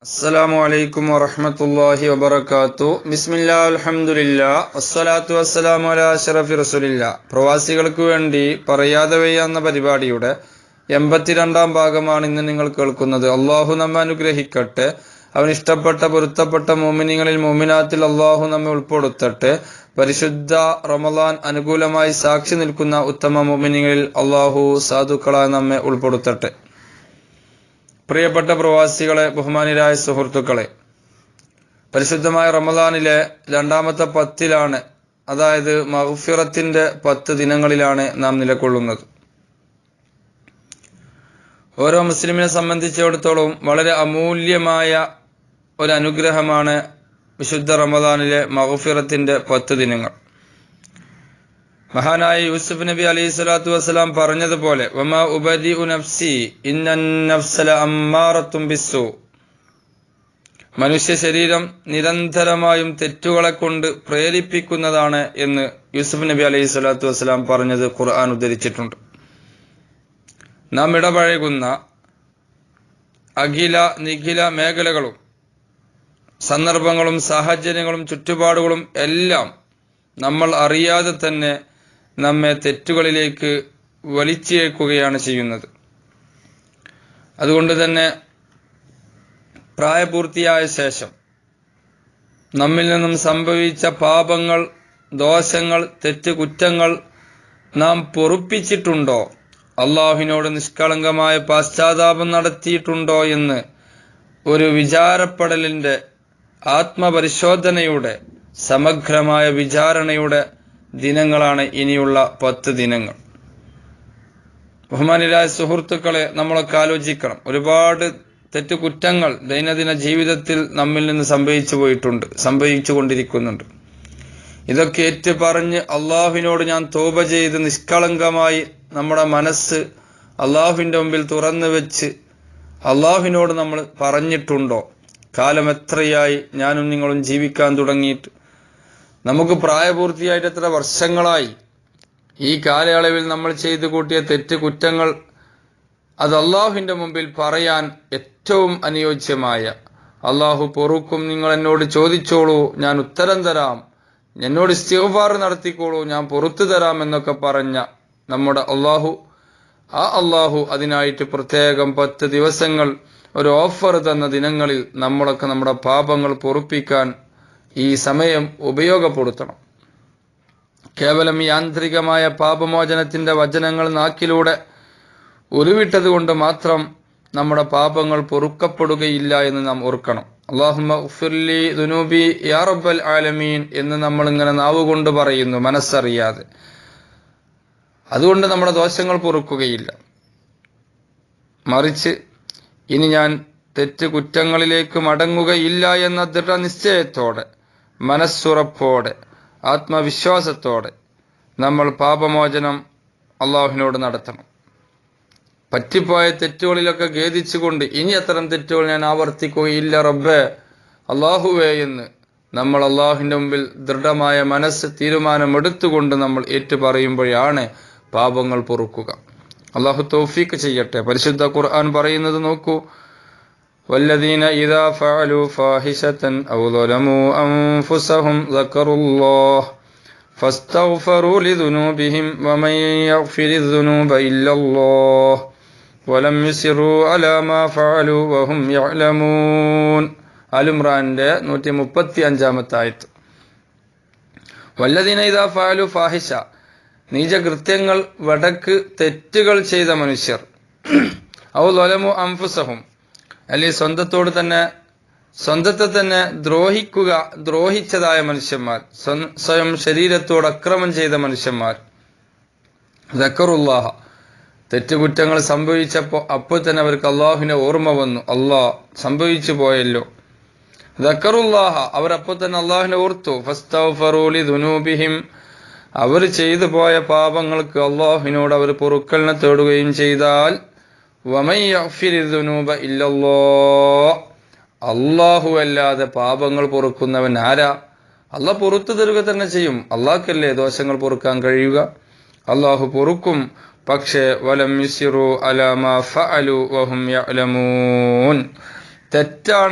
അസ്സലാമു അലൈക്കും വറഹ്മത്തുള്ളാഹി വബറകാതുഹു. ബിസ്മില്ലാഹി അൽഹംദുലില്ലാഹ് വസ്സലാത്തു വസ്സലാമു അലാ അശ്റഫി റസൂലില്ലാഹ്. പ്രവാസികൾക്ക് വേണ്ടി പറയാതെ വയ്യ എന്ന പരിപാടിയുടെ 82-ാം ഭാഗമാണ് ഇന്ന് നിങ്ങൾ കേൾക്കുന്നത്. അള്ളാഹു നമ്മെ അനുഗ്രഹിക്കട്ടെ. അവൻ ഇഷ്ടപ്പെട്ട പൊരുത്തപ്പെട്ട മോമിനികളിൽ മോമിനാത്തിൽ അള്ളാഹു നമ്മെ ഉൾപ്പെടുത്തട്ടെ. പരിശുദ്ധ റമളാൻ അനുകൂലമായി സാക്ഷി നിൽക്കുന്ന ഉത്തമ മോമിനികളിൽ അള്ളാഹു സാധുക്കളായി നമ്മെ ഉൾപ്പെടുത്തട്ടെ. പ്രിയപ്പെട്ട പ്രവാസികളെ, ബഹുമാനിരായ സുഹൃത്തുക്കളെ, പരിശുദ്ധമായ റമളാനിലെ 2-ാമത്തെ 10-ലാണ്, അതായത് മഗ്ഫിറത്തിന്റെ 10 ദിനങ്ങളിലാണ് നാം നിലകൊള്ളുന്നത്. ഓരോ മുസ്ലിമിനെ സംബന്ധിച്ചിടത്തോളം വളരെ അമൂല്യമായ ഒരു അനുഗ്രഹമാണ് വിശുദ്ധ റമളാനിലെ മഗ്ഫിറത്തിന്റെ 10 ദിനങ്ങൾ. മഹാനായ യൂസുഫ് നബി അലൈഹി സ്വലാത്തു വസ്സലാം പറഞ്ഞതുപോലെ, വമാ ഉബദിഉ നഫ്സി ഇന്നൻ നഫ്സല അമ്മാറത്തും ബിസ്സൂ. മനുഷ്യ ശരീരം നിരന്തരമായും തെറ്റുകളെ കൊണ്ട് പ്രേരിപ്പിക്കുന്നതാണ് എന്ന് യൂസുഫ് നബി അലൈഹി സ്വലാത്തു വസ്സലാം പറഞ്ഞത് ഖുർആൻ ഉദ്ധരിച്ചിട്ടുണ്ട്. നാം ഇടപഴകുന്ന അഖില നിഖില മേഖലകളും സന്ദർഭങ്ങളും സാഹചര്യങ്ങളും ചുറ്റുപാടുകളും എല്ലാം നമ്മൾ അറിയാതെ തന്നെ നമ്മെ തെറ്റുകളിലേക്ക് വലിച്ചേക്കുകയാണ് ചെയ്യുന്നത്. അതുകൊണ്ട് തന്നെ പ്രായപൂർത്തിയായ ശേഷം നമ്മിൽ നിന്നും സംഭവിച്ച പാപങ്ങൾ, ദോഷങ്ങൾ, തെറ്റുകുറ്റങ്ങൾ നാം പൊറുപ്പിച്ചിട്ടുണ്ടോ, അള്ളാഹുവിനോട് നിഷ്കളങ്കമായ പശ്ചാത്താപം നടത്തിയിട്ടുണ്ടോ എന്ന് ഒരു വിചാരപ്പെടലിന്റെ, ആത്മപരിശോധനയുടെ, സമഗ്രമായ വിചാരണയുടെ ദിനങ്ങളാണ് ഇനിയുള്ള 10 ദിനങ്ങൾ. ബഹുമാനിരായ സുഹൃത്തുക്കളെ, നമ്മളൊക്കെ ആലോചിക്കണം. ഒരുപാട് തെറ്റുകുറ്റങ്ങൾ ദൈനംദിന ജീവിതത്തിൽ നമ്മിൽ നിന്ന് സംഭവിച്ചു കൊണ്ടിരിക്കുന്നുണ്ട്. ഇതൊക്കെ ഏറ്റു പറഞ്ഞ് അള്ളാഹുവിനോട് ഞാൻ തൗബ ചെയ്ത് നിഷ്കളങ്കമായി നമ്മുടെ മനസ്സ് അള്ളാഹുവിന്റെ മുമ്പിൽ തുറന്നു വെച്ച് അള്ളാഹുവിനോട് നമ്മൾ പറഞ്ഞിട്ടുണ്ടോ? കാലം എത്രയായി ഞാനും നിങ്ങളും ജീവിക്കാൻ തുടങ്ങിയിട്ട്? നമുക്ക് പ്രായപൂർത്തിയായിട്ട് എത്ര വർഷങ്ങളായി? ഈ കാലയളവിൽ നമ്മൾ ചെയ്തു കൂട്ടിയ തെറ്റുകുറ്റങ്ങൾ അത് അള്ളാഹുവിന്റെ മുമ്പിൽ പറയാൻ ഏറ്റവും അനുയോജ്യമായ, അള്ളാഹു പൊറുക്കും, നിങ്ങൾ എന്നോട് ചോദിച്ചോളൂ, ഞാൻ ഉത്തരം തരാം, എന്നോട് ഇസ്തിഗ്ഫാർ നടത്തിക്കോളൂ, ഞാൻ പൊറുത്തു തരാം എന്നൊക്കെ പറഞ്ഞ നമ്മുടെ അള്ളാഹു, ആ അള്ളാഹു അതിനായിട്ട് പ്രത്യേകം 10 ദിവസങ്ങൾ ഒരു ഓഫർ തന്ന ദിനങ്ങളിൽ നമ്മളൊക്കെ നമ്മുടെ പാപങ്ങൾ പൊറുപ്പിക്കാൻ ഈ സമയം ഉപയോഗപ്പെടുത്തണം. കേവലം യാന്ത്രികമായ പാപമോചനത്തിന്റെ വചനങ്ങൾ നാക്കിലൂടെ ഉരുവിട്ടത് കൊണ്ട് മാത്രം നമ്മുടെ പാപങ്ങൾ പൊറുക്കപ്പെടുകയില്ല എന്ന് നാം ഓർക്കണം. അല്ലാഹുമ്മ ഉഗ്ഫിർലി ദുനൂബി യാ റബ്ബൽ ആലമീൻ എന്ന് നമ്മൾ ഇങ്ങനെ നാവുകൊണ്ട് പറയുന്നു, മനസ്സറിയാതെ. അതുകൊണ്ട് നമ്മുടെ ദോഷങ്ങൾ പൊറുക്കുകയില്ല. മറിച്ച് ഇനി ഞാൻ തെറ്റുകുറ്റങ്ങളിലേക്ക് മടങ്ങുകയില്ല എന്ന ദൃഢനിശ്ചയത്തോടെ, മനസ്സുറപ്പോടെ, ആത്മവിശ്വാസത്തോടെ നമ്മൾ പാപമോചനം അള്ളാഹുവിനോട് നടത്തണം. പറ്റിപ്പോയ തെറ്റുകളിലൊക്കെ ഖേദിച്ചുകൊണ്ട് ഇനി അത്തരം തെറ്റുകൾ ഞാൻ ആവർത്തിക്കുകയില്ല റബ്ബേ, അള്ളാഹുവേ എന്ന് നമ്മൾ അള്ളാഹുവിന്റെ മുമ്പിൽ ദൃഢമായ മനസ്സ് തീരുമാനമെടുത്തുകൊണ്ട് നമ്മൾ ഏറ്റുപറയുമ്പോഴാണ് പാപങ്ങൾ പൊറുക്കുക. അള്ളാഹു തൗഫീഖ് ചെയ്യട്ടെ. പരിശുദ്ധ ഖുർആൻ പറയുന്നത് നോക്കൂ, വല്ലദീന ഇദാ ഫഅലു ഫാഹിശതൻ ഔ ളലമു അൻഫുസഹും ദക്കറുല്ലാഹ് ഫസ്തഗ്ഫറു ലിദുനൂബിഹിം വമൻ യഗ്ഫിറുദ്ദുനൂബ ഇല്ലല്ലാഹ് വലം യുസിറു അലാ മാ ഫഅലു വഹും യഅലമൂൻ. അൽ-ഇംറാന്റെ 135-ാമത്തെ ആയത്ത്. വല്ലദീന ഇദാ ഫഅലു ഫാഹിശ, നീചകൃത്യങ്ങൾ, വടക്ക് തെറ്റുകൾ ചെയ്ത മനുഷ്യർ, ഔ ളലമു അൻഫുസഹും, അല്ലെങ്കിൽ സ്വന്തത്തെ തന്നെ ദ്രോഹിച്ചതായ മനുഷ്യന്മാർ, സ്വയം ശരീരത്തോട് അക്രമം ചെയ്ത മനുഷ്യന്മാർ, ദക്കറുല്ലാഹ, തെറ്റുകുറ്റങ്ങൾ സംഭവിച്ചപ്പോൾ അപ്പോൾ തന്നെ അവർക്ക് അള്ളാഹുവിനെ ഓർമ്മ വന്നു, അള്ളാഹ് സംഭവിച്ചു പോയല്ലോ. ദക്കറുല്ലാഹ, അവരപ്പോൾ തന്നെ അള്ളാഹുവിനെ ഓർത്തു. ഫസ്തഗ്ഫറു ലിദുനൂബിഹിം, അവർ ചെയ്തു പോയ പാപങ്ങൾക്ക് അള്ളാഹുവിനോട് അവർ പൊറുക്കലിനെ തേടുകയും ചെയ്താൽ, വമൻ യഗ്ഫിറുദ്ദുനൂബ ഇല്ലല്ലാഹ്, അള്ളാഹു അല്ലാതെ പാപങ്ങൾ പൊറുക്കുന്നവൻ ആരാ? അള്ളാഹ് പൊറുത്തു തരുക തന്നെ ചെയ്യും. അള്ളാഹ്ക്കല്ലേ ദോഷങ്ങൾ പൊറുക്കാൻ കഴിയുക? അള്ളാഹു പൊറുക്കും. പക്ഷേ വലം യുസിറു അലാ മാ ഫഅലു വഹും യഅലമൂൻ, തെറ്റാണ്